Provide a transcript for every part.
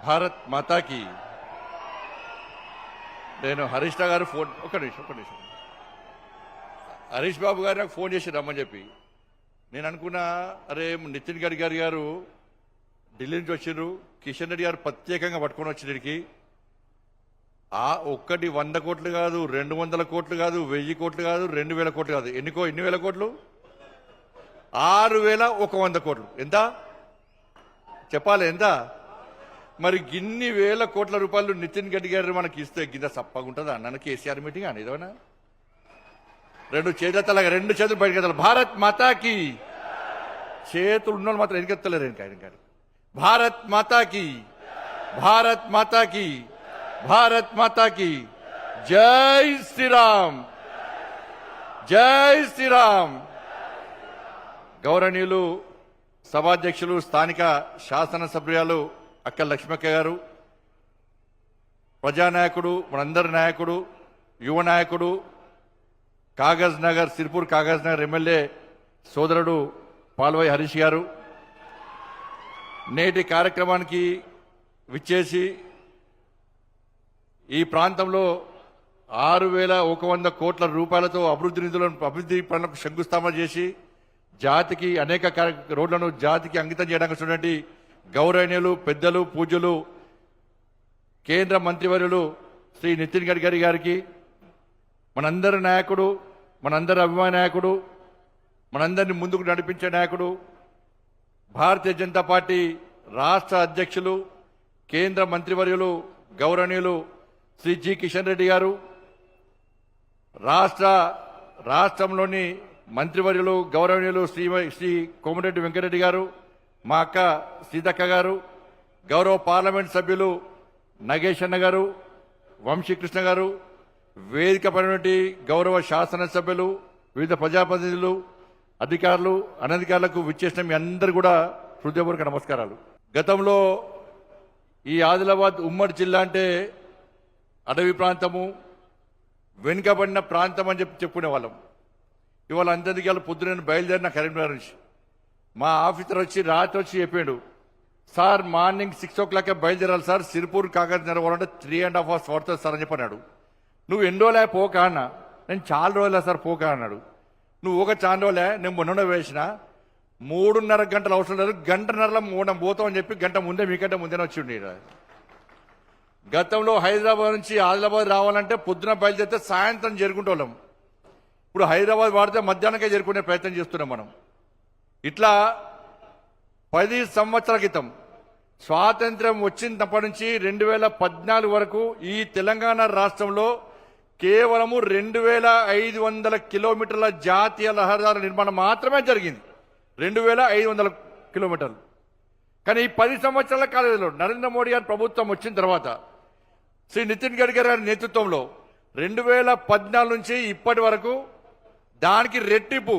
భారత్ మాతాకి. నేను హరీష్ రావు గారు ఫోన్ ఒక నిమిషం హరీష్ బాబు గారు నాకు ఫోన్ చేసి రమ్మని చెప్పి నేను అనుకున్నా, అరే నితిన్ గడ్కరీ గారు ఢిల్లీ నుంచి వచ్చిండ్రు, కిషన్ రెడ్డి గారు ప్రత్యేకంగా పట్టుకొని వచ్చినడికి ఒక్కటి 100 కోట్లు కాదు, 200 కోట్లు కాదు, 1000 కోట్లు కాదు, 2000 కోట్లు కాదు, ఎన్ని వేల కోట్లు, 6100 కోట్లు. ఎంత చెప్పాలి? ఎంత? మరి గిన్ని వేల కోట్ల రూపాయలు నితిన్ గడ్కరీ మనకి ఇస్తే గింత సప్పగుంటుందా అన్న కేసీఆర్ మీటింగ్ అని ఏదైనా? రెండు చేతులు బయటకెత్తాలి. భారత్ మాతాకి. చేతులు ఉన్నోళ్ళు మాత్రం ఎన్నికెత్తలేరు. ఇంకా భారత్ మాతాకి, భారత్ మాతాకి, భారత్ మాతాకి. జై శ్రీరామ్, జై శ్రీరామ్. గౌరవనీయులు సభాధ్యక్షులు, స్థానిక శాసనసభ్యులు అక్క లక్ష్మక్క గారు, ప్రజానాయకుడు, మనందరి నాయకుడు, యువ నాయకుడు, కాగజ్ నగర్, సిర్పూర్ కాగజ్ నగర్ ఎమ్మెల్యే సోదరుడు పాల్వాయి హరీష్ గారు, నేటి కార్యక్రమానికి విచ్చేసి ఈ ప్రాంతంలో 6100 కోట్ల రూపాయలతో అభివృద్ధి పనులకు శంకుస్థాపన చేసి జాతికి అనేక రోడ్లను జాతికి అంకితం చేయడానికి చూడండి గౌరవనీయులు, పెద్దలు, పూజ్యులు, కేంద్ర మంత్రివర్యులు శ్రీ నితిన్ గడ్కరీ గారికి, మనందరి నాయకుడు, మనందరి అభిమాన నాయకుడు, మనందరినీ ముందుకు నడిపించే నాయకుడు, భారతీయ జనతా పార్టీ రాష్ట్ర అధ్యక్షులు, కేంద్ర మంత్రివర్యులు గౌరవనీయులు శ్రీ జి కిషన్ రెడ్డి గారు, రాష్ట్రంలోని మంత్రివర్యులు గౌరవనీయులు శ్రీ కోమటిరెడ్డి వెంకటరెడ్డి గారు, మా అక్క సీతక్క గారు, గౌరవ పార్లమెంట్ సభ్యులు నగేష్ అన్న గారు, వంశీకృష్ణ గారు, వేదిక పైనటువంటి గౌరవ శాసనసభ్యులు, వివిధ ప్రజాప్రతినిధులు, అధికారులు, అనధికారులకు విచ్చేసిన మీ అందరూ కూడా హృదయపూర్వక నమస్కారాలు. గతంలో ఈ ఆదిలాబాద్ ఉమ్మడి జిల్లా అంటే అడవి ప్రాంతము, వెనుకబడిన ప్రాంతం అని చెప్పుకునే వాళ్ళం. ఇవాళ అంతధికారులు పొద్దున బయలుదేరిన కరీంనగర్ నుంచి మా ఆఫీసర్ వచ్చి రాత్రి వచ్చి చెప్పాడు, సార్ మార్నింగ్ 6 o'clock బయలుదేరాలి సార్, సిరిపూర్ కాగజ్ నగర్ 3.5 hours పడుతుంది సార్ అని చెప్పన్నాడు. నువ్వు ఎన్ని రోజులే పోక అన్న, నేను చాలా రోజులే సార్ పోక అన్నాడు. నువ్వు ఒక చాలా రోజులే, నేను మొన్న వేసిన 3.5 గంటలు అవసరం లేదు, గంటన్నరలో మనం పోతాం అని చెప్పి గంట ముందే మీకంటే ముందే వచ్చిండి. గతంలో హైదరాబాద్ నుంచి ఆదిలాబాద్ రావాలంటే పొద్దున బయలుదేరితే సాయంత్రం చేరుకుంటోళ్ళం. ఇప్పుడు హైదరాబాద్ వాడితే మధ్యాహ్నంకే చేరుకునే ప్రయత్నం చేస్తున్నాం మనం. ఇట్లా 10 సంవత్సరాల క్రితం స్వాతంత్ర్యం వచ్చినప్పటి నుంచి 2014 వరకు ఈ తెలంగాణ రాష్ట్రంలో కేవలము 2500 కిలోమీటర్ల జాతీయ రహదారుల నిర్మాణం మాత్రమే జరిగింది. 2500 కిలోమీటర్లు. కానీ ఈ 10 సంవత్సరాల కాలంలో నరేంద్ర మోడీ గారి ప్రభుత్వం వచ్చిన తర్వాత శ్రీ నితిన్ గడ్కరీ గారి నేతృత్వంలో 2014 నుంచి ఇప్పటి వరకు దానికి రెట్టింపు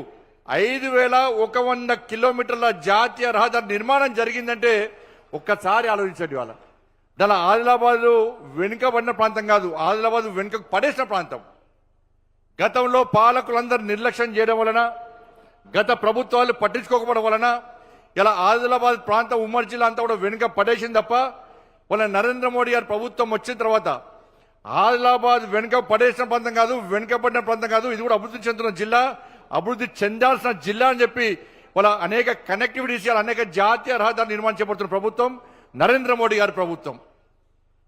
5100 కిలోమీటర్ల జాతీయ రహదారి నిర్మాణం జరిగిందంటే ఒక్కసారి ఆలోచించండి. వాళ్ళ దాని ఆదిలాబాద్ వెనుకబడిన ప్రాంతం కాదు, ఆదిలాబాద్ వెనుక పడేసిన ప్రాంతం. గతంలో పాలకులందరూ నిర్లక్ష్యం చేయడం వలన, గత ప్రభుత్వాలు పట్టించుకోకపోవడం వలన ఇలా ఆదిలాబాద్ ప్రాంతం ఉమ్మడి జిల్లా అంతా కూడా వెనుక పడేసింది తప్ప వాళ్ళ నరేంద్ర మోడీ గారి ప్రభుత్వం వచ్చిన తర్వాత ఆదిలాబాద్ వెనుక పడేసిన ప్రాంతం కాదు, వెనుకబడిన ప్రాంతం కాదు, ఇది కూడా అభివృద్ధి చెందుతున్న జిల్లా, అభివృద్ధి చెందాల్సిన జిల్లా అని చెప్పి వాళ్ళ అనేక కనెక్టివిటీస్, అనేక జాతీయ రహదారులు నిర్మాణం చేపడుతున్న ప్రభుత్వం నరేంద్ర మోడీ గారి ప్రభుత్వం.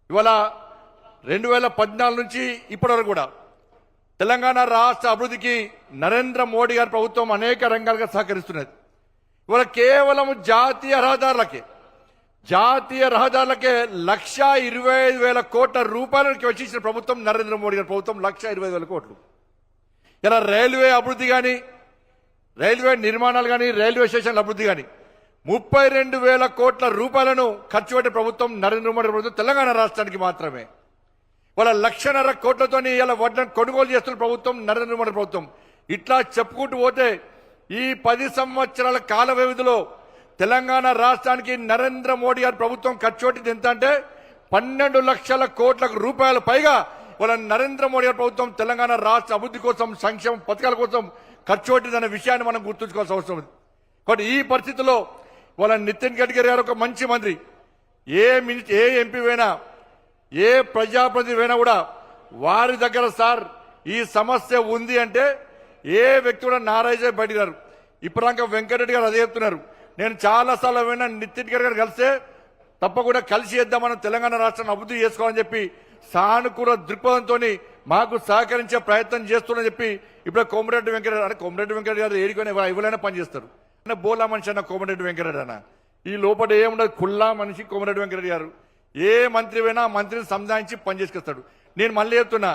ఇవాళ 2014 నుంచి ఇప్పటి వరకు కూడా తెలంగాణ రాష్ట్ర అభివృద్ధికి నరేంద్ర మోడీ గారి ప్రభుత్వం అనేక రంగాలుగా సహకరిస్తున్నది. ఇవాళ కేవలం జాతీయ రహదారులకే 1,25,000 కోట్ల రూపాయలకి వచ్చిన ప్రభుత్వం నరేంద్ర మోడీ గారి ప్రభుత్వం. 1,25,000 కోట్లు. ఇలా రైల్వే అభివృద్ధి కానీ, రైల్వే నిర్మాణాలు కానీ, రైల్వే స్టేషన్ల అభివృద్ధి కానీ 32,000 కోట్ల రూపాయలను ఖర్చు పెట్టే ప్రభుత్వం నరేంద్ర మోడీ ప్రభుత్వం తెలంగాణ రాష్ట్రానికి మాత్రమే. వాళ్ళ 1,50,000 కోట్లతోని ఇలా వడ్లను కొనుగోలు చేస్తున్న ప్రభుత్వం నరేంద్ర మోడీ ప్రభుత్వం. ఇట్లా చెప్పుకుంటూ పోతే ఈ 10 సంవత్సరాల కాల వ్యవధిలో తెలంగాణ రాష్ట్రానికి నరేంద్ర మోడీ గారి ప్రభుత్వం ఖర్చు పెట్టింది ఎంత అంటే 12 లక్షల కోట్ల రూపాయల పైగా వాళ్ళ నరేంద్ర మోడీ గారి ప్రభుత్వం తెలంగాణ రాష్ట్ర అభివృద్ధి కోసం, సంక్షేమ పథకాల కోసం ఖర్చు పెట్టిందనే విషయాన్ని మనం గుర్తుంచుకోవాల్సిన అవసరం ఉంది. కాబట్టి ఈ పరిస్థితుల్లో వాళ్ళ నితిన్ గడ్కరీ గారు ఒక మంచి మంత్రి, ఏ ఎంపీ అయినా ఏ ప్రజాప్రతినిధి అయినా కూడా వారి దగ్గర సార్ ఈ సమస్య ఉంది అంటే ఏ వ్యక్తి కూడా నారాజు బయటగారు. ఇప్పటిదాకా వెంకటరెడ్డి గారు అదే చెప్తున్నారు. నేను చాలాసార్లు విన్నా నితిన్ గడ్కరీ గారు కలిస్తే తప్పకుండా కలిసి చేద్దామని తెలంగాణ రాష్ట్రాన్ని అభివృద్ధి చేసుకోవాలని చెప్పి సానుకూల దృక్పథంతో మాకు సహకరించే ప్రయత్నం చేస్తున్నా చెప్పి ఇప్పుడు కోమటిరెడ్డి వెంకటరెడ్డి అంటే కోమటిరెడ్డి వెంకటరెడ్డి గారు ఏడుకొని ఎవరైనా పనిచేస్తారు. బోలా మనిషి అన్న కోమటిరెడ్డి వెంకటరెడ్డి అన్న ఈ లోపల ఏముండదు. కుల్లా మనిషి కోమటిరెడ్డి వెంకటరెడ్డి గారు ఏ మంత్రి అయినా మంత్రిని సంధానించి పనిచేసుకొస్తాడు. నేను మళ్ళీ చెప్తున్నా,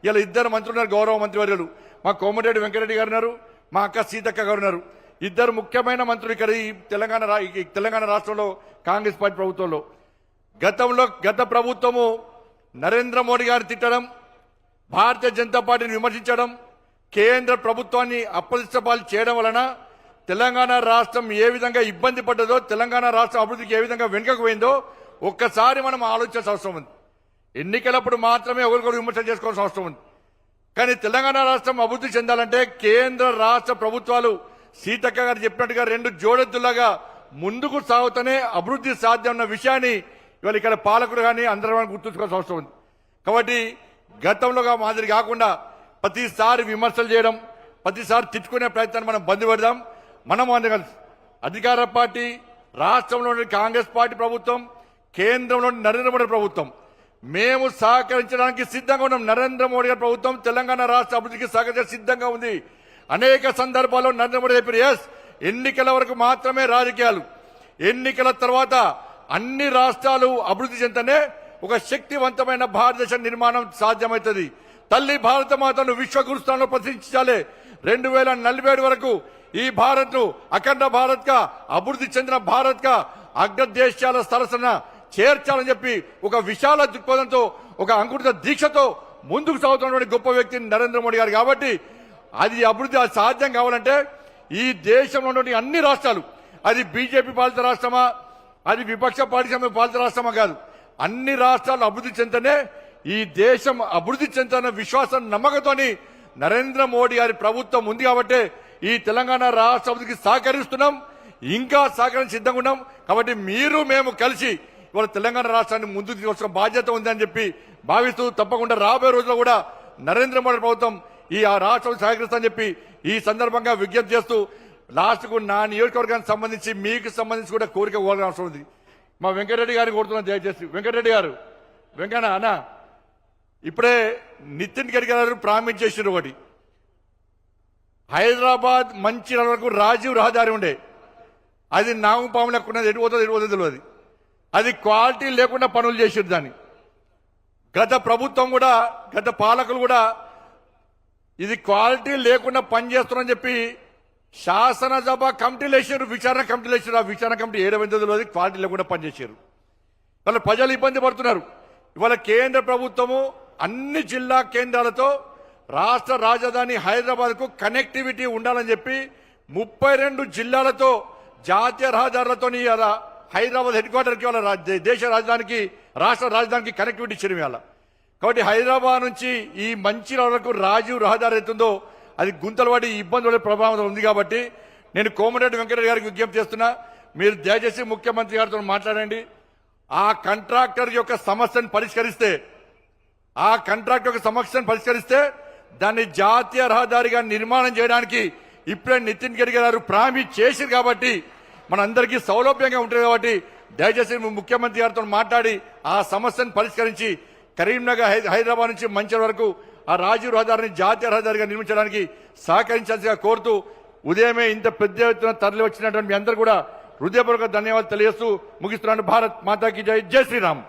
ఇలా ఇద్దరు మంత్రులు ఉన్నారు, గౌరవ మంత్రివర్యులు. మా కోమటిరెడ్డి వెంకటరెడ్డి గారు ఉన్నారు, మా అక్క సీతక్క గారు ఉన్నారు. ఇద్దరు ముఖ్యమైన మంత్రులు ఇక్కడ ఈ తెలంగాణ రాష్ట్రంలో కాంగ్రెస్ పార్టీ ప్రభుత్వంలో. గత ప్రభుత్వము నరేంద్ర మోడీ గారిని తిట్టడం, భారతీయ జనతా పార్టీని విమర్శించడం, కేంద్ర ప్రభుత్వాన్ని అప్రతిష్టపాలు చేయడం వలన తెలంగాణ రాష్ట్రం ఏ విధంగా ఇబ్బంది పడ్డదో, తెలంగాణ రాష్ట్రం అభివృద్ధికి ఏ విధంగా వెనుకకు పోయిందో ఒక్కసారి మనం ఆలోచించాల్సిన అవసరం ఉంది. ఎన్నికలప్పుడు మాత్రమే ఒకరికొకరు విమర్శ చేసుకోవాల్సిన అవసరం ఉంది. కానీ తెలంగాణ రాష్ట్రం అభివృద్ధి చెందాలంటే కేంద్ర రాష్ట్ర ప్రభుత్వాలు సీతక్క గారు చెప్పినట్టుగా రెండు జోడెద్దులాగా ముందుకు సాగుతూనే అభివృద్ధి సాధ్యం అన్న విషయాన్ని ఇవాళ ఇక్కడ పాలకులు కానీ అందరూ గుర్తుంచుకోవాల్సిన అవసరం ఉంది. కాబట్టి గతంలోగా మాదిరి కాకుండా ప్రతిసారి విమర్శలు చేయడం, ప్రతిసారి తిట్టుకునే ప్రయత్నాన్ని మనం బంద్ పెడదాం. మనం కలిసి అధికార పార్టీ, రాష్ట్రంలోని కాంగ్రెస్ పార్టీ ప్రభుత్వం, కేంద్రంలోని నరేంద్ర మోడీ ప్రభుత్వం మేము సహకరించడానికి సిద్ధంగా ఉన్నాం. నరేంద్ర మోడీ గారి ప్రభుత్వం తెలంగాణ రాష్ట్ర అభివృద్ధికి సహకరించే సిద్ధంగా ఉంది. అనేక సందర్భాల్లో నరేంద్ర మోడీ చెప్పారు, ఎస్ ఎన్నికల వరకు మాత్రమే రాజకీయాలు, ఎన్నికల తర్వాత అన్ని రాష్ట్రాలు అభివృద్ధి చెందనే ఒక శక్తివంతమైన భారతదేశ నిర్మాణం సాధ్యమవుతుంది. తల్లి భారత మాతను విశ్వగురుస్థానంలో ప్రతిష్ఠించాలి. 2047 వరకు ఈ భారత్ ను అఖండ భారత్ గా, అభివృద్ధి చెందిన భారత్ గా అగ్రదేశాల సరసన చేర్చాలని చెప్పి ఒక విశాల దృక్పథంతో, ఒక అంకురిత దీక్షతో ముందుకు సాగుతున్నటువంటి గొప్ప వ్యక్తి నరేంద్ర మోడీ గారు. కాబట్టి అది అభివృద్ధి సాధ్యం కావాలంటే ఈ దేశంలో ఉన్నటువంటి అన్ని రాష్ట్రాలు, అది బీజేపీ పాలిత రాష్ట్రమా, అది విపక్ష పార్టీ పాలిత రాష్ట్రమా కాదు, అన్ని రాష్ట్రాలు అభివృద్ధి చెందనే ఈ దేశం అభివృద్ధి చెందుతున్న విశ్వాసం, నమ్మకంతోని నరేంద్ర మోడీ గారి ప్రభుత్వం ఉంది. కాబట్టి ఈ తెలంగాణ రాష్ట్ర అభివృద్ధికి సహకరిస్తున్నాం, ఇంకా సహకరించి సిద్ధంగా ఉన్నాం. కాబట్టి మీరు మేము కలిసి ఇవాళ తెలంగాణ రాష్ట్రాన్ని ముందుకు తీసుకొచ్చిన బాధ్యత ఉందని చెప్పి భావిస్తూ తప్పకుండా రాబోయే రోజుల్లో కూడా నరేంద్ర మోడీ ప్రభుత్వం ఈ రాష్ట్రం సహకరిస్తామని చెప్పి ఈ సందర్భంగా విజ్ఞప్తి చేస్తూ, లాస్ట్ కు నా నియోజకవర్గానికి సంబంధించి మీకు సంబంధించి కూడా కోరిక కోరాల్సిన అవసరం ఉంది. మా వెంకటరెడ్డి గారిని కోరుతున్నాను, దయచేసి వెంకటరెడ్డి గారు, వెంకన్న అన్న ఇప్పుడే నితిన్ గడ్కరీ గారు ప్రామిస్ చేసిన ఒకటి, హైదరాబాద్ మంచిర్యాల వరకు రాజీవ్ రహదారి ఉండే, అది నాగపాము లెక్కున్నది, ఎటు పోతుందో తెలియదు. అది క్వాలిటీ లేకుండా పనులు చేసారు దాన్ని. గత ప్రభుత్వం కూడా, గత పాలకులు కూడా ఇది క్వాలిటీ లేకుండా పనిచేస్తున్నారని చెప్పి శాసనసభ కమిటీలు వేసారు, విచారణ కమిటీలు వేసారు. ఆ విచారణ కమిటీ 7 రోజులు క్వాలిటీ లేకుండా పనిచేశారు. వాళ్ళ ప్రజలు ఇబ్బంది పడుతున్నారు. ఇవాళ కేంద్ర ప్రభుత్వము అన్ని జిల్లా కేంద్రాలతో రాష్ట్ర రాజధాని హైదరాబాద్ కు కనెక్టివిటీ ఉండాలని చెప్పి 32 జిల్లాలతో జాతీయ రహదారులతో హైదరాబాద్ హెడ్ క్వార్టర్కి వాళ్ళ దేశ రాజధానికి, రాష్ట్ర రాజధానికి కనెక్టివిటీ ఇచ్చిన ఇవాళ. కాబట్టి హైదరాబాద్ నుంచి ఈ మంచిర్యాల వరకు రాజీవ్ రహదారి అవుతుందో అది గుంతలు పడి ఇబ్బంది పడే ప్రభావం ఉంది. కాబట్టి నేను కోమటిరెడ్డి వెంకటరెడ్డి గారికి విజ్ఞప్తి చేస్తున్నా, మీరు దయచేసి ముఖ్యమంత్రి గారితో మాట్లాడండి. ఆ కాంట్రాక్టర్ యొక్క సమస్యను పరిష్కరిస్తే దాన్ని జాతీయ రహదారిగా నిర్మాణం చేయడానికి ఇప్పుడే నితిన్ గడ్కరీ గారు ప్రామిస్ చేశారు. కాబట్టి మనందరికీ సౌలభ్యంగా ఉంటుంది. కాబట్టి దయచేసి ముఖ్యమంత్రి గారితో మాట్లాడి ఆ సమస్యను పరిష్కరించి కరీంనగర్, హైదరాబాద్ నుంచి మంచిర్యాల వరకు ఆ రాజీవ్ రహదారిని జాతీయ రహదారిగా నిర్మించడానికి సహకరించాల్సిగా కోరుతూ, ఉదయమే ఇంత పెద్ద ఎత్తున తరలి వచ్చినటువంటి మీ అందరూ కూడా హృదయపూర్వక ధన్యవాదాలు తెలియజేస్తూ ముగిస్తున్నాను. భారత్ మాతాకి జై, జై శ్రీరామ్.